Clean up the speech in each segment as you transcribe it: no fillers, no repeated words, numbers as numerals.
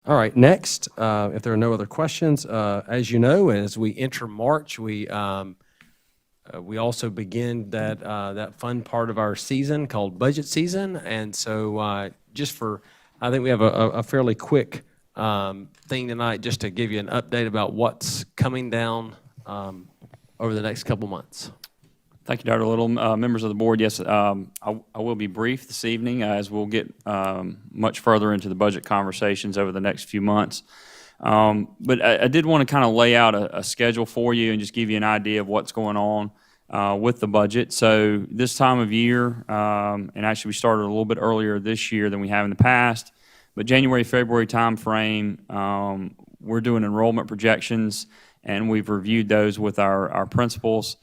All right, next, if there are no other questions, as you know, as we enter March, we also begin that fun part of our season called budget season. And so I think we have a fairly quick thing tonight just to give you an update about what's coming down over the next couple months. Thank you, Dr. Little. Members of the board, yes, I will be brief this evening as we'll get much further into the budget conversations over the next few months. But I did want to kind of lay out a schedule for you and just give you an idea of what's going on with the budget. So this time of year, and actually we started a little bit earlier this year than we have in the past, but January, February time frame, we're doing enrollment projections, and we've reviewed those with our principals.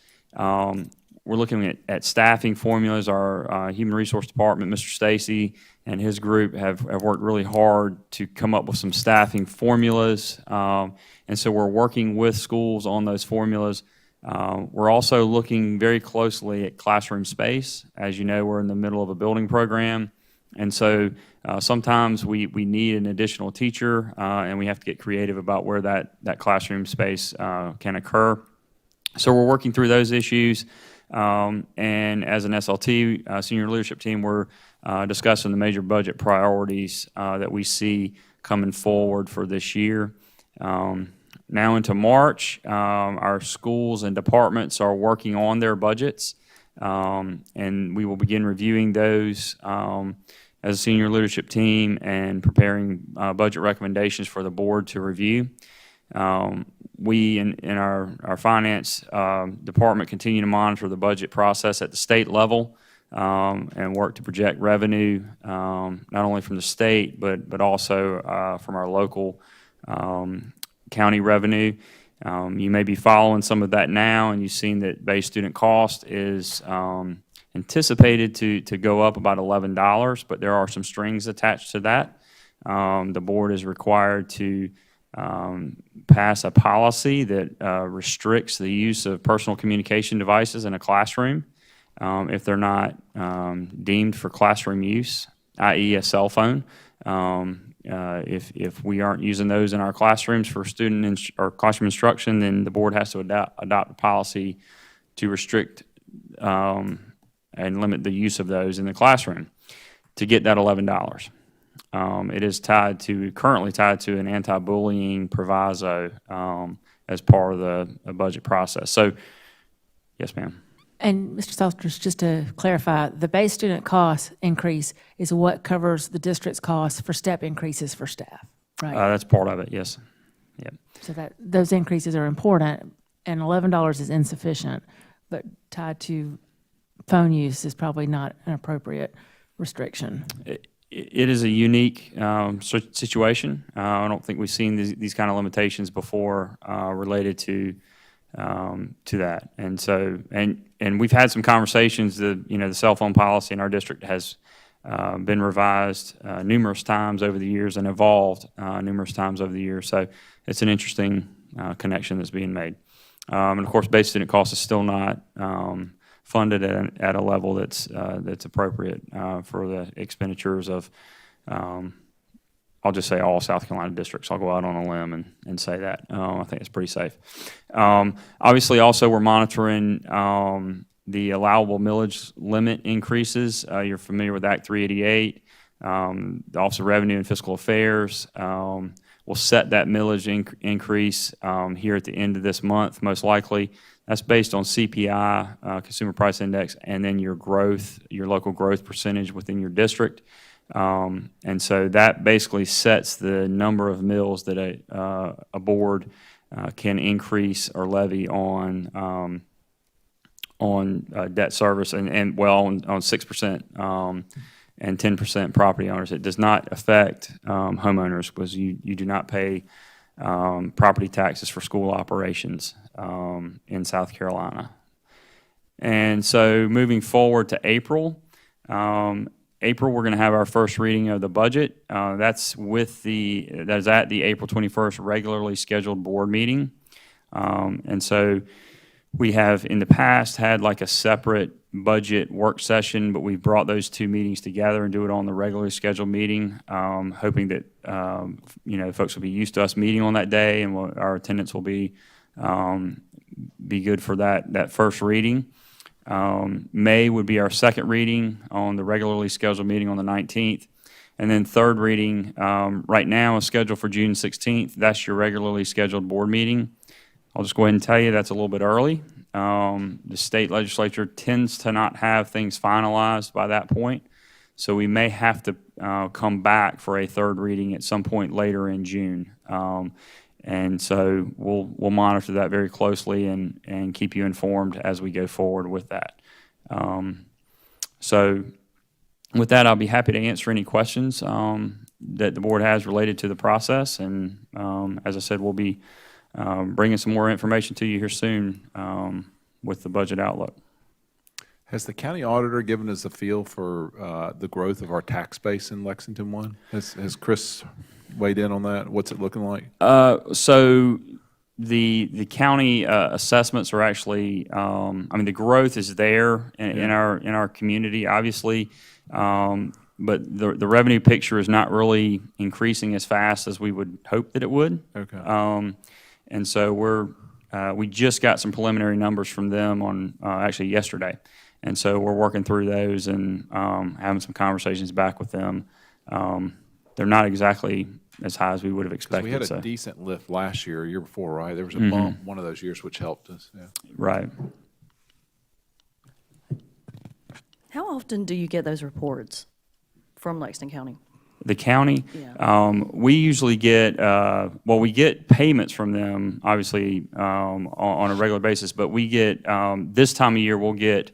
We're looking at staffing formulas. Our Human Resource Department, Mr. Stacy and his group have worked really hard to come up with some staffing formulas. And so we're working with schools on those formulas. We're also looking very closely at classroom space. As you know, we're in the middle of a building program. And so sometimes we need an additional teacher, and we have to get creative about where that classroom space can occur. So we're working through those issues. And as an SLT, senior leadership team, we're discussing the major budget priorities that we see coming forward for this year. Now into March, our schools and departments are working on their budgets, and we will begin reviewing those as a senior leadership team and preparing budget recommendations for the board to review. We in our finance department continue to monitor the budget process at the state level and work to project revenue not only from the state but also from our local county revenue. You may be following some of that now, and you've seen that base student cost is anticipated to go up about $11, but there are some strings attached to that. The board is required to pass a policy that restricts the use of personal communication devices in a classroom if they're not deemed for classroom use, i.e. a cell phone. If we aren't using those in our classrooms for student or classroom instruction, then the board has to adopt a policy to restrict and limit the use of those in the classroom to get that $11. It is currently tied to an anti-bullying proviso as part of the budget process. So, yes, ma'am. And Mr. Salters, just to clarify, the base student cost increase is what covers the district's costs for step increases for staff, right? That's part of it, yes. Yep. So those increases are important, and $11 is insufficient, but tied to phone use is probably not an appropriate restriction. It is a unique situation. I don't think we've seen these kind of limitations before related to that. And so, and we've had some conversations. The cell phone policy in our district has been revised numerous times over the years and evolved numerous times over the years. So it's an interesting connection that's being made. And of course, base student cost is still not funded at a level that's appropriate for the expenditures of, I'll just say all South Carolina districts. I'll go out on a limb and say that. I think it's pretty safe. Obviously, also we're monitoring the allowable millage limit increases. You're familiar with Act 388. The Office of Revenue and Fiscal Affairs will set that millage increase here at the end of this month, most likely. That's based on CPI, Consumer Price Index, and then your local growth percentage within your district. And so that basically sets the number of mills that a board can increase or levy on debt service and on 6% and 10% property owners. It does not affect homeowners because you do not pay property taxes for school operations in South Carolina. And so moving forward to April, we're going to have our first reading of the budget. That is at the April 21st regularly scheduled board meeting. And so We have in the past had like a separate budget work session, but we've brought those two meetings together and do it on the regularly scheduled meeting, hoping that, folks will be used to us meeting on that day and our attendance will be good for that first reading. May would be our second reading on the regularly scheduled meeting on the 19th. And then third reading, right now is scheduled for June 16th. That's your regularly scheduled board meeting. I'll just go ahead and tell you that's a little bit early. The state legislature tends to not have things finalized by that point. So we may have to come back for a third reading at some point later in June. And so we'll monitor that very closely and keep you informed as we go forward with that. So with that, I'll be happy to answer any questions that the board has related to the process. And as I said, we'll be bringing some more information to you here soon with the budget outlook. Has the county auditor given us a feel for the growth of our tax base in Lexington 1? Has Chris weighed in on that? What's it looking like? So the county assessments are actually, the growth is there in our community, obviously, but the revenue picture is not really increasing as fast as we would hope that it would. Okay. And so we just got some preliminary numbers from them on actually yesterday. And so we're working through those and having some conversations back with them. They're not exactly as high as we would have expected. We had a decent lift last year before, right? There was a bump one of those years which helped us. Yeah. Right. How often do you get those reports from Lexington County? The county, Yeah. we usually get, we get payments from them, obviously, on a regular basis, but we get, this time of year, we'll get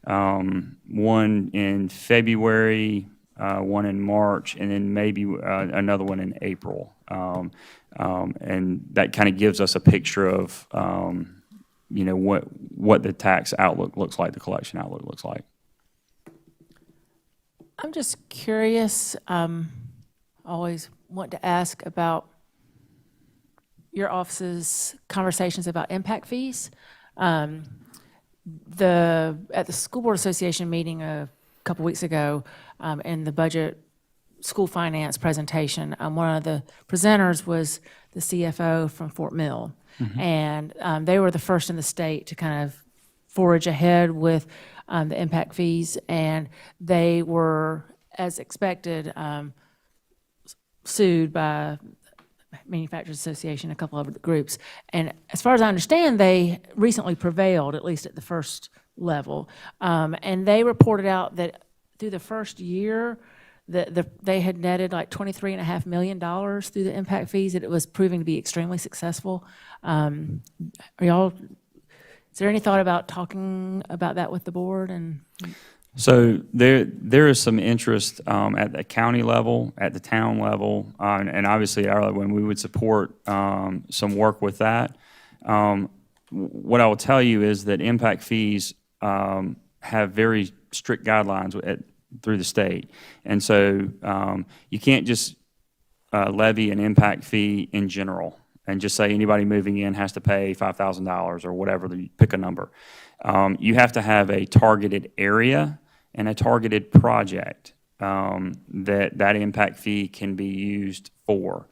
one in February, one in March, and then maybe another one in April. And that kind of gives us a picture of, what the tax outlook looks like, the collection outlook looks like. I'm just curious, always want to ask about your office's conversations about impact fees. At the School Board Association meeting a couple weeks ago, in the budget school finance presentation, one of the presenters was the CFO from Fort Mill. And they were the first in the state to kind of forage ahead with the impact fees, and they were, as expected, sued by Manufacturers Association, a couple of groups. And as far as I understand, they recently prevailed, at least at the first level. And they reported out that through the first year, they had netted like $23.5 million through the impact fees, that it was proving to be extremely successful. Is there any thought about talking about that with the board? And So there is some interest at the county level, at the town level, and obviously when we would support some work with that. What I will tell you is that impact fees have very strict guidelines through the state, and so you can't just levy an impact fee in general and just say anybody moving in has to pay $5,000 or whatever, pick a number. You have to have a targeted area and a targeted project that impact fee can be used for.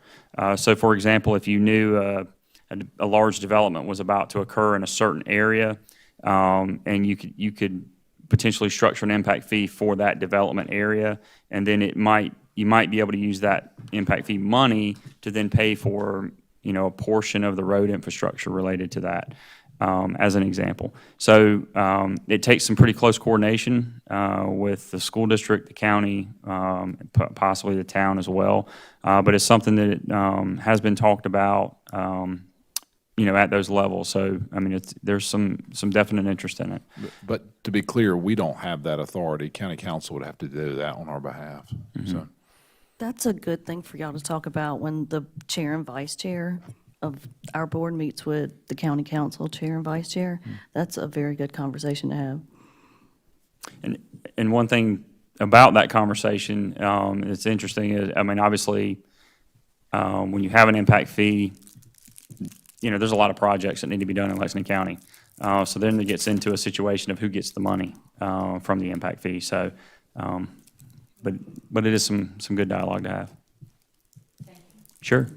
So for example, if you knew a large development was about to occur in a certain area, and you could potentially structure an impact fee for that development area, and then you might be able to use that impact fee money to then pay for a portion of the road infrastructure related to that, as an example. So it takes some pretty close coordination with the school district, the county, possibly the town as well. But it's something that has been talked about, at those levels. So there's some definite interest in it. But to be clear, we don't have that authority. County council would have to do that on our behalf. So. That's a good thing for y'all to talk about when the chair and vice chair of our board meets with the county council chair and vice chair. That's a very good conversation to have. And one thing about that conversation that's interesting is, obviously, when you have an impact fee, there's a lot of projects that need to be done in Lexington County. So then it gets into a situation of who gets the money from the impact fee. So, but it is some good dialogue to have. Sure.